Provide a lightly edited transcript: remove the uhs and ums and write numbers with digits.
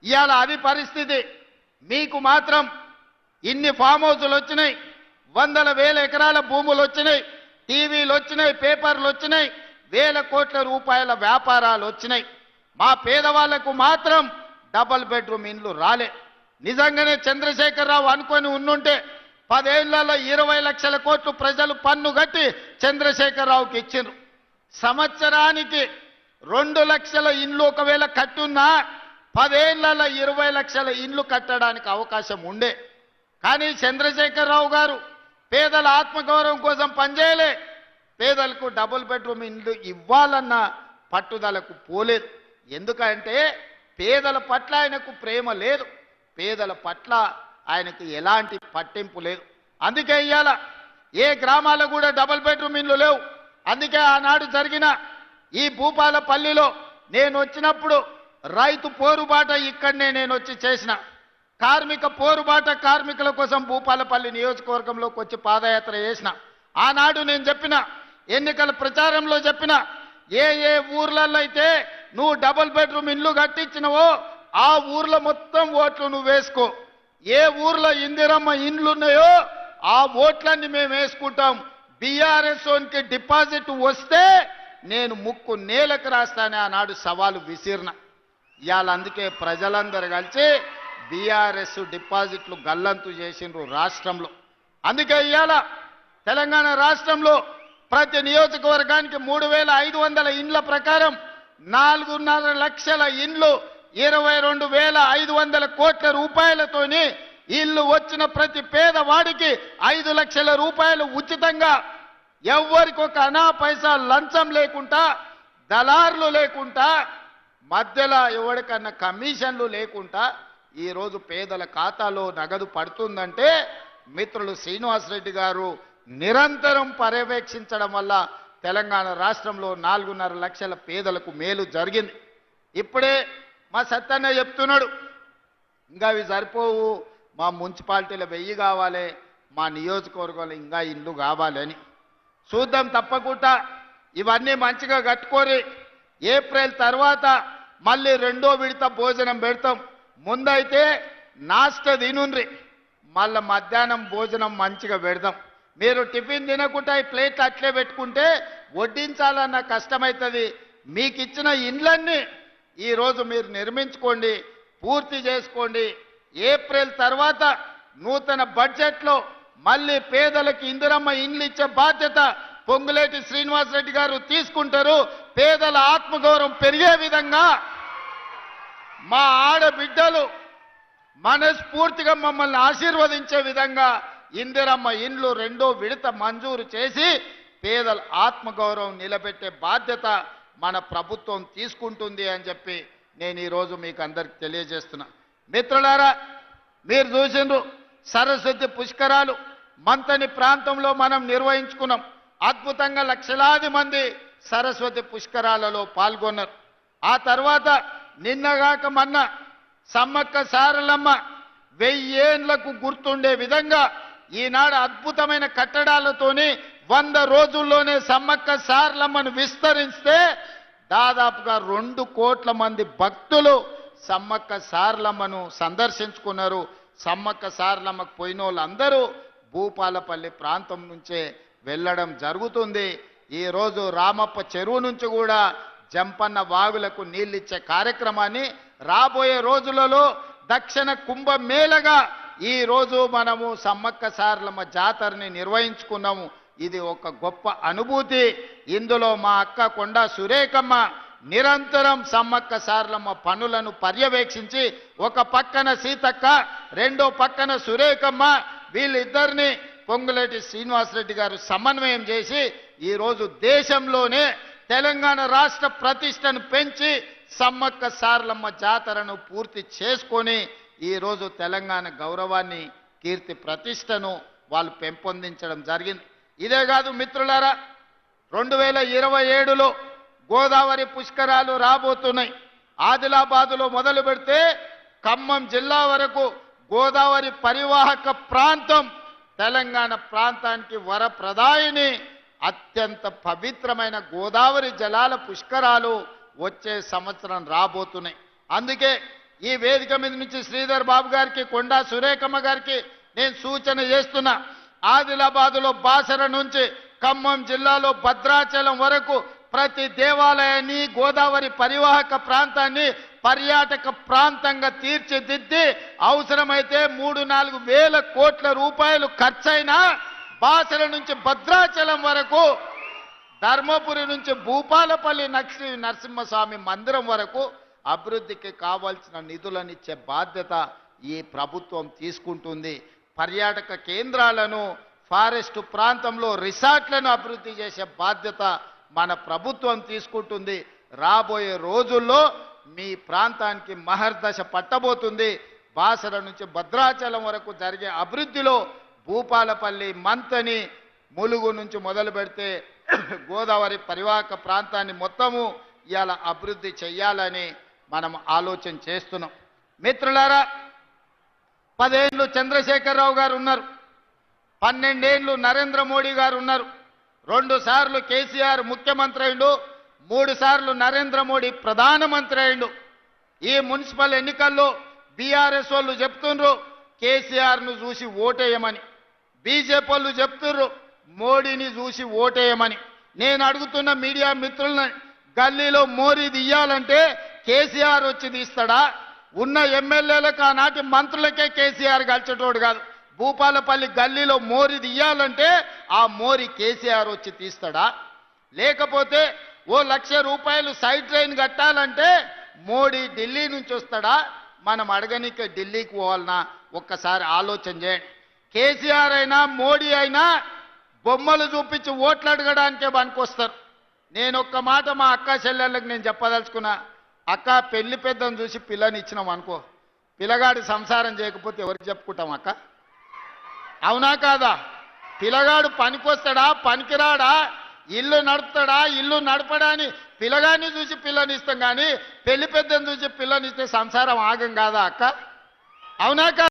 ఇవాళ అది పరిస్థితి. మీకు మాత్రం ఇన్ని ఫామ్ హౌసులు వచ్చినాయి, వందల వేల ఎకరాల భూములు వచ్చినాయి, టీవీలు వచ్చినాయి, పేపర్లు వచ్చినాయి, వేల కోట్ల రూపాయల వ్యాపారాలు వచ్చినాయి. మా పేదవాళ్లకు మాత్రం డబుల్ బెడ్రూమ్ ఇండ్లు రాలే. నిజంగానే చంద్రశేఖరరావు అనుకొని ఉండుంటే 10 ఏళ్లలో 20 లక్షల కోట్లు ప్రజలు పన్ను కట్టి చంద్రశేఖరరావుకి ఇచ్చిండ్రు. సంవత్సరానికి 2 లక్షల ఇండ్లు ఒకవేళ కట్టున్నా 10 ఏళ్లలో 20 లక్షల ఇండ్లు కట్టడానికి అవకాశం ఉండే. కానీ చంద్రశేఖరరావు గారు పేదల ఆత్మగౌరవం కోసం పనిచేయలే. పేదలకు డబుల్ బెడ్రూమ్ ఇండ్లు ఇవ్వాలన్న పట్టుదలకు పోలేదు. ఎందుకంటే పేదల పట్ల ఆయనకు ప్రేమ లేదు, పేదల పట్ల ఆయనకు ఎలాంటి పట్టింపు లేదు. అందుకే ఇవాళ ఏ గ్రామాల్లో కూడా డబుల్ బెడ్రూమ్ ఇండ్లు లేవు. అందుకే ఆనాడు జరిగిన ఈ భూపాలపల్లిలో నేను వచ్చినప్పుడు రైతు పోరుబాట ఇక్కడనే నేను వచ్చి చేసిన. కార్మిక పోరుబాట కార్మికుల కోసం భూపాలపల్లి నియోజకవర్గంలోకి వచ్చి పాదయాత్ర చేసిన. ఆనాడు నేను చెప్పిన, ఎన్నికల ప్రచారంలో చెప్పిన, ఏ ఏ ఊర్లలో అయితే నువ్వు డబుల్ బెడ్రూమ్ ఇండ్లు కట్టించినవో ఆ ఊర్లో మొత్తం ఓట్లు నువ్వు వేసుకో. ఏ ఊర్లో ఇందిరమ్మ ఇండ్లు ఉన్నాయో ఆ ఓట్లన్నీ మేము వేసుకుంటాం. బీఆర్ఎస్కి డిపాజిట్ వస్తే నేను ముక్కు నేలకు రాస్తానే ఆనాడు సవాలు విసిరిన. ఇవాళ అందుకే ప్రజలందరూ కలిసి బీఆర్ఎస్ డిపాజిట్లు గల్లంతు చేసిండ్రు రాష్ట్రంలో. అందుకే ఇవాళ తెలంగాణ రాష్ట్రంలో ప్రతి నియోజకవర్గానికి 3500 ఇండ్ల ప్రకారం 4.5 లక్షల ఇండ్లు 22,500 కోట్ల రూపాయలతోని ఇల్లు వచ్చిన ప్రతి పేదవాడికి 5 లక్షల రూపాయలు ఉచితంగా, ఎవ్వరికి ఒక అనా పైసా లంచం లేకుండా, దళార్లు లేకుండా, మధ్యలో ఎవరికన్నా కమిషన్లు లేకుండా ఈరోజు పేదల ఖాతాలో నగదు పడుతుందంటే మిత్రులు శ్రీనివాసరెడ్డి గారు నిరంతరం పర్యవేక్షించడం వల్ల తెలంగాణ రాష్ట్రంలో 4.5 లక్షల పేదలకు మేలు జరిగింది. ఇప్పుడే మా సత్తన్న చెప్తున్నాడు, ఇంకా అవి సరిపోవు, మా మున్సిపాలిటీలో 1000 కావాలి, మా నియోజకవర్గంలో ఇంకా ఇల్లు కావాలి అని. చూద్దాం తప్పకుండా. ఇవన్నీ మంచిగా కట్టుకొని ఏప్రిల్ తర్వాత మళ్ళీ 2వ విడత భోజనం పెడతాం. ముందైతే నాష్ట తినుండ్రి, మళ్ళీ మధ్యాహ్నం భోజనం మంచిగా పెడదాం. మీరు టిఫిన్ తినకుండా ఈ ప్లేట్లు అట్లే పెట్టుకుంటే వడ్డించాలన్న కష్టమవుతుంది. మీకు ఇచ్చిన ఇండ్లన్నీ ఈరోజు మీరు నిర్మించుకోండి, పూర్తి చేసుకోండి. ఏప్రిల్ తర్వాత నూతన బడ్జెట్లో మళ్ళీ పేదలకు ఇందిరమ్మ ఇండ్లు ఇచ్చే బాధ్యత పొంగులేటి శ్రీనివాసరెడ్డి గారు తీసుకుంటారు. పేదల ఆత్మగౌరవం పెరిగే విధంగా మా ఆడబిడ్డలు మనస్ఫూర్తిగా మమ్మల్ని ఆశీర్వదించే విధంగా ఇందిరమ్మ ఇండ్లు 2వ విడత మంజూరు చేసి పేదల ఆత్మగౌరవం నిలబెట్టే బాధ్యత మన ప్రభుత్వం తీసుకుంటుంది అని చెప్పి నేను ఈరోజు మీకు అందరికి తెలియజేస్తున్నా. మిత్రులారా, మీరు చూసిండ్రు సరస్వతి పుష్కరాలు మంతని ప్రాంతంలో మనం నిర్వహించుకున్నాం. అద్భుతంగా లక్షలాది మంది సరస్వతి పుష్కరాలలో పాల్గొన్నారు. ఆ తర్వాత నిన్నగాక మొన్న సమ్మక్క సారలమ్మ 1000 ఏళ్లకు గుర్తుండే విధంగా ఈనాడు అద్భుతమైన కట్టడాలతోని 100 రోజుల్లోనే సమ్మక్క సారలమ్మను విస్తరిస్తే దాదాపుగా 2 కోట్ల మంది భక్తులు సమ్మక్క సారలమ్మను సందర్శించుకున్నారు. సమ్మక్క సారలమ్మకు పోయిన వాళ్ళందరూ భూపాలపల్లి ప్రాంతం నుంచే వెళ్ళడం జరుగుతుంది. ఈరోజు రామప్ప చెరువు నుంచి కూడా జంపన్న వాగులకు నీళ్ళిచ్చే కార్యక్రమాన్ని రాబోయే రోజులలో దక్షిణ కుంభమేళగా ఈరోజు మనము సమ్మక్క సారలమ్మ జాతరని నిర్వహించుకున్నాము. ఇది ఒక గొప్ప అనుభూతి. ఇందులో మా అక్క కొండా సురేఖమ్మ నిరంతరం సమ్మక్క సారలమ్మ పనులను పర్యవేక్షించి, ఒక పక్కన సీతక్క, 2వ పక్కన సురేఖమ్మ, వీళ్ళిద్దరిని పొంగులేటి శ్రీనివాసరెడ్డి గారు సమన్వయం చేసి ఈరోజు దేశంలోనే తెలంగాణ రాష్ట్ర ప్రతిష్టను పెంచి సమ్మక్క సారలమ్మ జాతరను పూర్తి చేసుకొని ఈరోజు తెలంగాణ గౌరవాన్ని, కీర్తి ప్రతిష్టను వాళ్ళు పెంపొందించడం జరిగింది. ఇదే కాదు మిత్రులారా, 2027లో గోదావరి పుష్కరాలు రాబోతున్నాయి. ఆదిలాబాదులో మొదలు పెడితే ఖమ్మం జిల్లా వరకు గోదావరి పరివాహక ప్రాంతం తెలంగాణ ప్రాంతానికి వరప్రదాయిని, అత్యంత పవిత్రమైన గోదావరి జలాల పుష్కరాలు వచ్చే సంవత్సరం రాబోతున్నాయి. అందుకే ఈ వేదిక మీద నుంచి శ్రీధర్ బాబు గారికి, కొండా సురేఖమ్మ గారికి నేను సూచన చేస్తున్నా. ఆదిలాబాదులో బాసర నుంచి ఖమ్మం జిల్లాలో భద్రాచలం వరకు ప్రతి దేవాలయాన్ని, గోదావరి పరివాహక ప్రాంతాన్ని పర్యాటక ప్రాంతంగా తీర్చిదిద్ది అవసరమైతే 3-4 వేల కోట్ల రూపాయలు ఖర్చైనా బాసర నుంచి భద్రాచలం వరకు, ధర్మపురి నుంచి భూపాలపల్లి నరసింహస్వామి మందిరం వరకు అభివృద్ధికి కావాల్సిన నిధులనిచ్చే బాధ్యత ఈ ప్రభుత్వం తీసుకుంటుంది. పర్యాటక కేంద్రాలను, ఫారెస్ట్ ప్రాంతంలో రిసార్ట్లను అభివృద్ధి చేసే బాధ్యత మన ప్రభుత్వం తీసుకుంటుంది. రాబోయే రోజుల్లో మీ ప్రాంతానికి మహర్దశ పట్టబోతుంది. బాసర నుంచి భద్రాచలం వరకు జరిగే అభివృద్ధిలో భూపాలపల్లి, మంతని, ములుగు నుంచి మొదలు పెడితే గోదావరి పరివాహక ప్రాంతాన్ని మొత్తము ఇవాళ అభివృద్ధి చెయ్యాలని మనం ఆలోచన చేస్తున్నాం. మిత్రులారా, 10 ఏళ్ళు చంద్రశేఖరరావు గారు ఉన్నారు, 12 ఏళ్ళు నరేంద్ర మోడీ గారు ఉన్నారు, 2 సార్లు కేసీఆర్ ముఖ్యమంత్రి అయిండు, 3 సార్లు నరేంద్ర మోడీ ప్రధానమంత్రి అయిండు. ఈ మున్సిపల్ ఎన్నికల్లో బీఆర్ఎస్ వాళ్ళు చెప్తుండ్రు కేసీఆర్ను చూసి ఓటేయమని, బీజేపీ వాళ్ళు చెప్తుర్రు మోడీని చూసి ఓటేయమని. నేను అడుగుతున్న మీడియా మిత్రులను, గల్లీలో మోరీ తీయాలంటే కేసీఆర్ వచ్చి తీస్తాడా? ఉన్న ఎమ్మెల్యేలకు, ఆనాటి మంత్రులకే కేసీఆర్ గెలిచేటోడు కాదు. భూపాలపల్లి గల్లీలో మోరీ తీయాలంటే ఆ మోరీ కేసీఆర్ వచ్చి తీస్తాడా? లేకపోతే ఓ 1,00,000 రూపాయలు సైడ్ ట్రైన్ కట్టాలంటే మోడీ ఢిల్లీ నుంచి వస్తాడా? మనం అడగనికే ఢిల్లీకి పోవాలన్నా? ఒక్కసారి ఆలోచన చేయండి. కేసీఆర్ అయినా మోడీ అయినా బొమ్మలు చూపించి ఓట్లు అడగడానికే పనికొస్తారు. నేను ఒక్క మాట మా అక్క చెల్లెళ్ళకి నేను చెప్పదలుచుకున్నా. అక్క, పెళ్లి పెద్దను చూసి పిల్లని ఇచ్చినాం అనుకో, పిల్లగాడు సంసారం చేయకపోతే ఎవరికి చెప్పుకుంటాం అక్క? అవునా కాదా? పిల్లగాడు పనికొస్తాడా, పనికిరాడా, ఇల్లు నడుపుతాడా, ఇల్లు నడపడా అని పిల్లగాడిని చూసి పిల్లనిస్తాం, కానీ పెళ్లి పెద్దను చూసి పిల్లనిస్తే సంసారం ఆగం కాదా అక్క? అవునా కాదా?